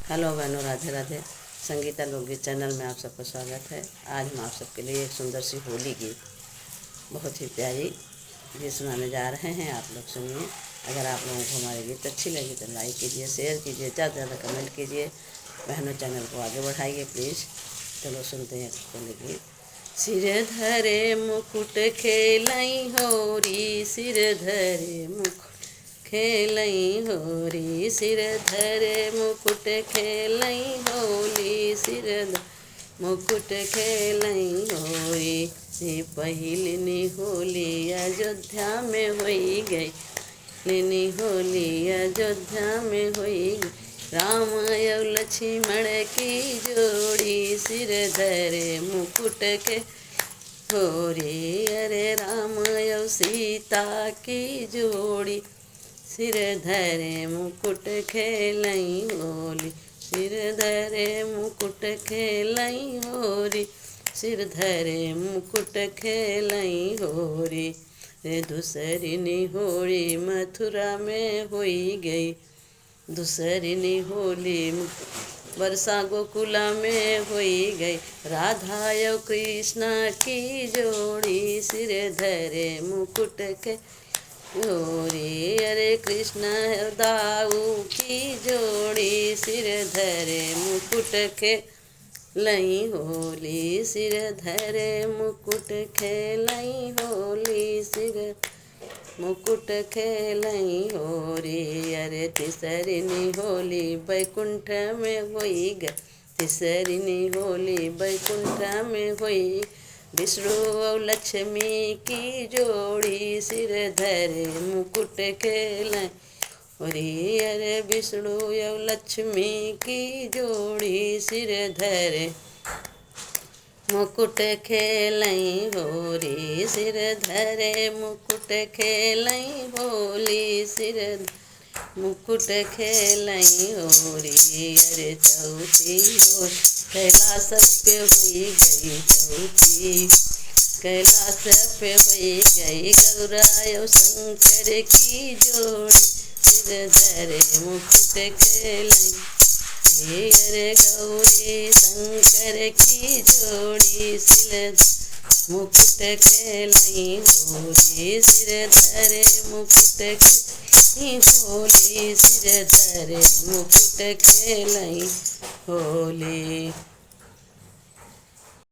Hello बहनों, राधे राधे। संगीता लोकगीत channel में आप सबका स्वागत है। आज हम आप सबके लिए एक सुंदर सी होली गीत, बहुत ही प्यारी गीत सुनाने जा रहे हैं। आप लोग सुनिए। अगर आप लोगों को हमारी गीत अच्छी लगी तो लाइक कीजिए, शेयर कीजिए, ज़्यादा से ज़्यादा कमेंट कीजिए। बहनों, चैनल को आगे बढ़ाइए प्लीज़। चलो सुनते हैं होली गीत। सिर धरे मुकुट खेलई होरी, सिर धरे मुकुट खेलई होरी, सिर धरे मुकुट खेलई होली, सिर मुकुट खेलई होरी। पहिलनी होली अयोध्या में होई गई, लिनी होली अयोध्या में होई गई। राम और लक्ष्मण की जोड़ी, सिर धरे मुकुट के होरी। अरे राम और सीता की जोड़ी, सिर धरे मुकुट खेलई होली, सिर धरे मुकुट खेलई होरी, सिर धरे मुकुट खेलई होरी। दूसरी होली मथुरा में होई गई, दूसरी होली वर्षा गोकुला में होई गई। राधा और कृष्ण की जोड़ी, सिर धरे मुकुट के होरी। अरे कृष्ण दाऊ की जोड़ी, सिर धरे मुकुट खेलई होली, सिर धरे मुकुट खेलई होली, सिर मुकुट खेलई होरी। अरे तीसरी होली बैकुंठ में होई गई, तीसरी होली बैकुंठ में होई। विष्णु और लक्ष्मी की जोड़ी, सिर धरे मुकुट खेलई होरी। अरे विष्णु और लक्ष्मी की जोड़ी, सिर धरे मुकुट खेलई होरी, सिर धरे मुकुट खेलई होली, सिर मुकुट खेलई होरी। अरे चौथी हो कैलाश पे हुई गई, चौथी कैलाश पे हुई गई। गौरा और शंकर की जोड़ी, सिर धरे मुकुट खेलई। अरे गौरी शंकर की जोड़ी, सिर मुकुट खेलई होली, सिर धरे मुकुट खेलई होली, सिर धरे मुकुट खेलई होली।